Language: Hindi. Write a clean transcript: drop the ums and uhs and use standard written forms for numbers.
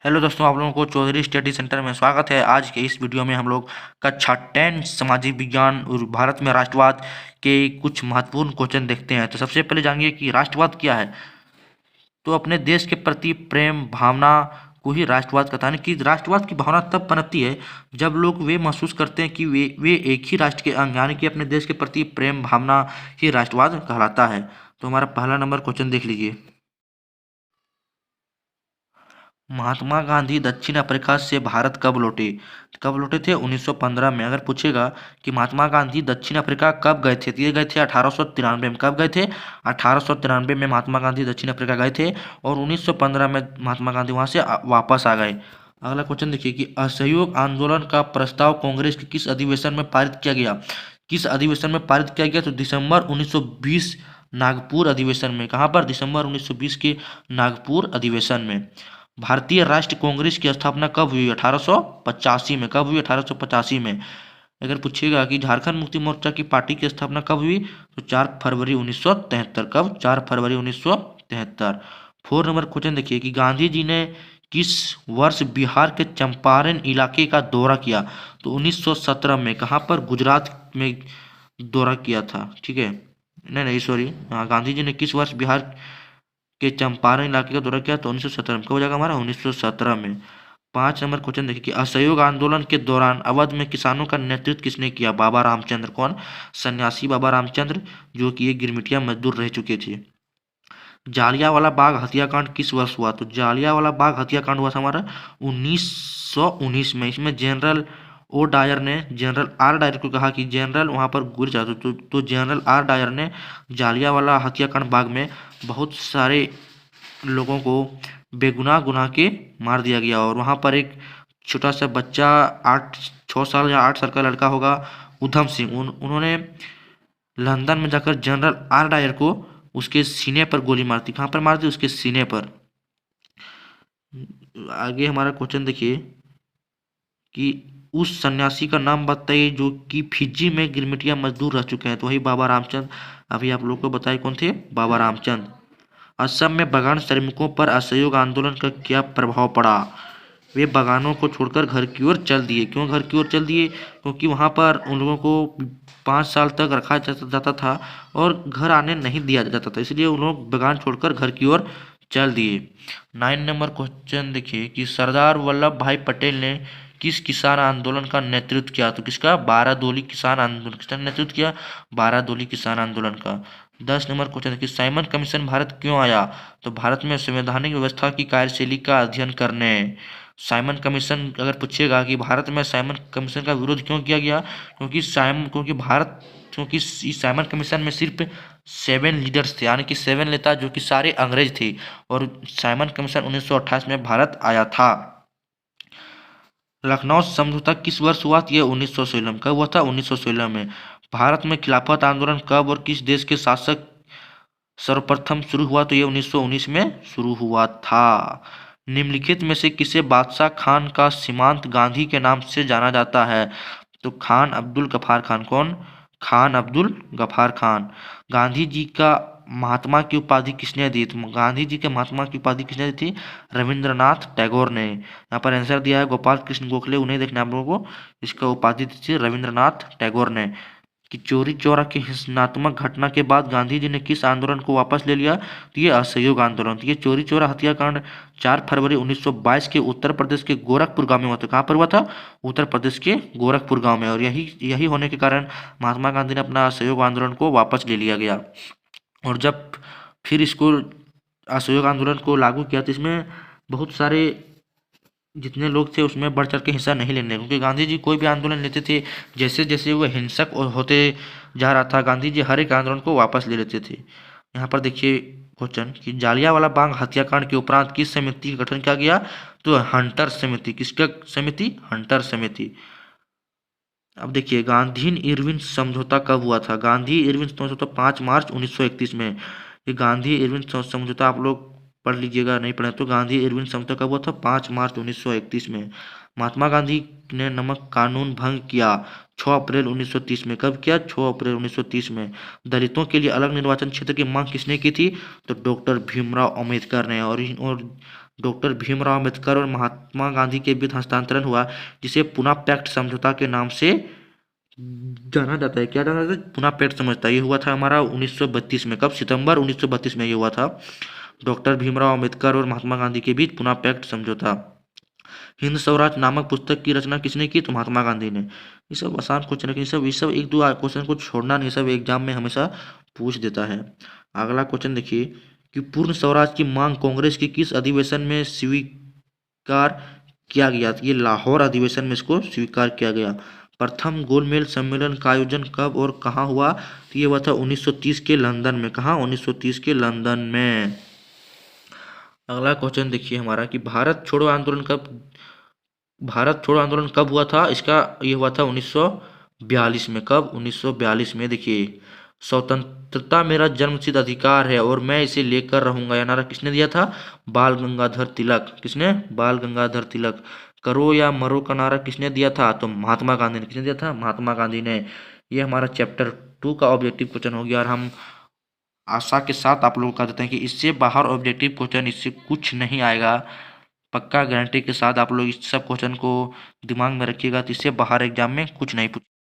हेलो दोस्तों, आप लोगों को चौधरी स्टडी सेंटर में स्वागत है। आज के इस वीडियो में हम लोग कक्षा 10 सामाजिक विज्ञान और भारत में राष्ट्रवाद के कुछ महत्वपूर्ण क्वेश्चन देखते हैं। तो सबसे पहले जानिए कि राष्ट्रवाद क्या है। तो अपने देश के प्रति प्रेम भावना को ही राष्ट्रवाद कहता है। कि राष्ट्रवाद की भावना तब पनपती है जब लोग वे महसूस करते हैं कि वे एक ही राष्ट्र के अंग यानी कि अपने देश के प्रति प्रेम भावना ही राष्ट्रवाद कहलाता है। तो हमारा पहला नंबर क्वेश्चन देख लीजिए। महात्मा गांधी दक्षिण अफ्रीका से भारत कब लौटे। कब लौटे थे? 1915 में। अगर पूछेगा कि महात्मा गांधी दक्षिण अफ्रीका कब गए थे, तो ये गए थे 1893 में। कब गए थे? 1893 में महात्मा गांधी दक्षिण अफ्रीका गए थे और 1915 में महात्मा गांधी वहां से वापस आ गए। अगला क्वेश्चन देखिए कि असहयोग आंदोलन का प्रस्ताव कांग्रेस के किस अधिवेशन में पारित किया गया। किस अधिवेशन में पारित किया गया? तो दिसंबर 1920 नागपुर अधिवेशन में। कहां पर? दिसंबर 1920 के नागपुर अधिवेशन में। भारतीय राष्ट्रीय कांग्रेस की स्थापना कब हुई? 1885 में। कब हुई? 1885 में। अगर पूछेगा कि झारखंड मुक्ति मोर्चा की पार्टी की स्थापना कब हुई, तो 4 फरवरी 1973। कब? 4 फरवरी 1973। 4 नंबर क्वेश्चन देखिए कि गांधी जी ने किस वर्ष बिहार के चंपारण इलाके का दौरा किया। तो 1917 में। कहाँ पर? गुजरात में दौरा किया था। ठीक है, नहीं नहीं सॉरी, हाँ, गांधी जी ने किस वर्ष बिहार के चंपारण इलाके का दौरा किया? तो 1917 में। कब हो जाएगा हमारा? 1917 में। 5 नंबर क्वेश्चन देखिए कि असहयोग आंदोलन के दौरान अवध में किसानों का नेतृत्व किसने किया? बाबा रामचंद्र। कौन? सन्यासी बाबा रामचंद्र, जो कि एक गिरमिटिया मजदूर रह चुके थे। जालियांवाला बाग हत्याकांड किस वर्ष हुआ? तो जालियांवाला बाग हत्याकांड हुआ था हमारा 1919 में। इसमें जनरल ओ डायर ने जनरल आर डायर को कहा कि जनरल वहां पर गोली चला। तो जनरल आर डायर ने जालियांवाला हत्याकांड बाग में बहुत सारे लोगों को बेगुनाह गुनाह के मार दिया गया। और वहां पर एक छोटा सा बच्चा 6 साल या 8 साल का लड़का होगा, उधम सिंह, उन्होंने लंदन में जाकर जनरल आर डायर को उसके सीने पर गोली मारती। कहाँ पर मारती? उसके सीने पर। आगे हमारा क्वेश्चन देखिए कि उस सन्यासी का नाम बताइए जो कि फिजी में गिरमिटिया मजदूर रह चुके हैं। तो वही बाबा रामचंद्र। अभी आप लोग को बताए कौन थे? बाबा रामचंद्र। असम में बागान श्रमिकों पर असहयोग आंदोलन का क्या प्रभाव पड़ा? वे बागानों को छोड़कर घर की ओर चल दिए। क्यों घर की ओर चल दिए? क्योंकि वहां पर उन लोगों को 5 साल तक रखा जाता था और घर आने नहीं दिया जाता था, इसलिए उन लोग बागान छोड़कर घर की ओर चल दिए। 9 नंबर क्वेश्चन देखिए कि सरदार वल्लभ भाई पटेल ने किस किसान आंदोलन का नेतृत्व किया? तो किसका? बारादोली किसान आंदोलन। किसका नेतृत्व किया? बारादोली किसान आंदोलन का। 10 नंबर क्वेश्चन कि साइमन कमीशन भारत क्यों आया? तो भारत में संवैधानिक व्यवस्था की कार्यशैली का अध्ययन करने। साइमन कमीशन अगर पूछेगा कि भारत में साइमन कमीशन का विरोध क्यों किया गया, क्योंकि इस साइमन कमीशन में सिर्फ 7 लीडर्स थे, यानी कि 7 नेता जो कि सारे अंग्रेज थे। और साइमन कमीशन 1928 में भारत आया था। लखनऊ समझौता किस वर्ष हुआ? ये 1916 में। कब हुआ था? 1916 में। भारत में खिलाफत आंदोलन कब और किस देश के शासक सर्वप्रथम शुरू हुआ? तो ये 1919 में शुरू हुआ था। निम्नलिखित में से किसे बादशाह खान का सीमांत गांधी के नाम से जाना जाता है? तो खान अब्दुल गफार खान। कौन? खान अब्दुल गफार खान। गांधी जी का महात्मा की उपाधि किसने दी? तो गांधी जी के महात्मा की उपाधि किसने दी थी? रविंद्रनाथ टैगोर ने। यहाँ पर आंसर दिया है गोपाल कृष्ण गोखले, उन्हें देखना आप लोगों को। इसका उपाधि दी थी रविंद्रनाथ टैगोर ने। कि चोरी चौरा की हिंसात्मक घटना के बाद गांधी जी ने किस आंदोलन को वापस ले लिया? तो ये असहयोग आंदोलन। तो ये चोरी चौरा हत्याकांड 4 फरवरी 1922 के उत्तर प्रदेश के गोरखपुर गांव में हुआ था। कहाँ पर हुआ था? उत्तर प्रदेश के गोरखपुर गांव में। और यही होने के कारण महात्मा गांधी ने अपना असहयोग आंदोलन को वापस ले लिया गया। और जब फिर इसको असहयोग आंदोलन को लागू किया तो इसमें बहुत सारे जितने लोग थे उसमें बढ़ चढ़ के हिस्सा नहीं लेने, क्योंकि गांधी जी कोई भी आंदोलन लेते थे, जैसे जैसे वो हिंसक होते जा रहा था, गांधी जी हर एक आंदोलन को वापस ले लेते थे। यहाँ पर देखिए क्वेश्चन कि जालियांवाला बाग हत्याकांड के उपरांत किस समिति का गठन किया गया? तो हंटर समिति। किसका समिति? हंटर समिति। अब देखिए गांधी इरविन समझौता कब हुआ था? गांधी इरविन समझौता 5 मार्च 1931 में। ये गांधी इरविन समझौता आप लोग पढ़ लीजिएगा, नहीं पढ़े तो। गांधी इरविन समझौता कब हुआ था? 5 मार्च 1931 में। महात्मा गांधी ने नमक कानून भंग किया 6 अप्रैल 1930 में। कब किया? 6 अप्रैल 1930 में। दलितों के लिए अलग निर्वाचन क्षेत्र की मांग किसने की थी? तो डॉक्टर भीमराव अंबेडकर ने। और डॉक्टर भीमराव अंबेडकर और महात्मा गांधी के बीच हस्तांतरण हुआ, जिसे पुना पैक्ट समझौता के नाम से जाना जाता है। क्या जाना जाता है? पुना पैक्ट समझौता। ये हुआ था हमारा 1932 में। कब? सितंबर 1932 में ये हुआ था। डॉक्टर भीमराव अंबेडकर और महात्मा गांधी के बीच पुना पैक्ट समझौता। हिंद स्वराज नामक पुस्तक की रचना किसने की? तो महात्मा गांधी ने। ये सब आसान क्वेश्चन है, ये सब एक दो क्वेश्चन को छोड़ना नहीं, सब एग्जाम में हमेशा पूछ देता है। अगला क्वेश्चन देखिए कि पूर्ण स्वराज की मांग कांग्रेस के किस अधिवेशन में स्वीकार किया गया? ये लाहौर अधिवेशन में इसको स्वीकार किया गया। प्रथम गोलमेज सम्मेलन का आयोजन कब और कहाँ हुआ? तो ये हुआ था 1930 के लंदन में। कहाँ? 1930 के लंदन में। अगला क्वेश्चन देखिए हमारा कि भारत छोड़ो आंदोलन कब हुआ था? इसका ये हुआ था 1942 में। कब? 1942 में। देखिए, स्वतंत्रता मेरा जन्मसिद्ध अधिकार है और मैं इसे लेकर रहूंगा, यह नारा किसने दिया था? बाल गंगाधर तिलक। किसने? बाल गंगाधर तिलक। करो या मरो का नारा किसने दिया था? तो महात्मा गांधी ने। किसने दिया था? महात्मा गांधी ने। ये हमारा चैप्टर 2 का ऑब्जेक्टिव क्वेश्चन हो गया। और हम आशा के साथ आप लोगों को कह देते हैं कि इससे बाहर ऑब्जेक्टिव क्वेश्चन इससे कुछ नहीं आएगा। पक्का गारंटी के साथ आप लोग इस सब क्वेश्चन को दिमाग में रखिएगा, तो इससे बाहर एग्जाम में कुछ नहीं पूछ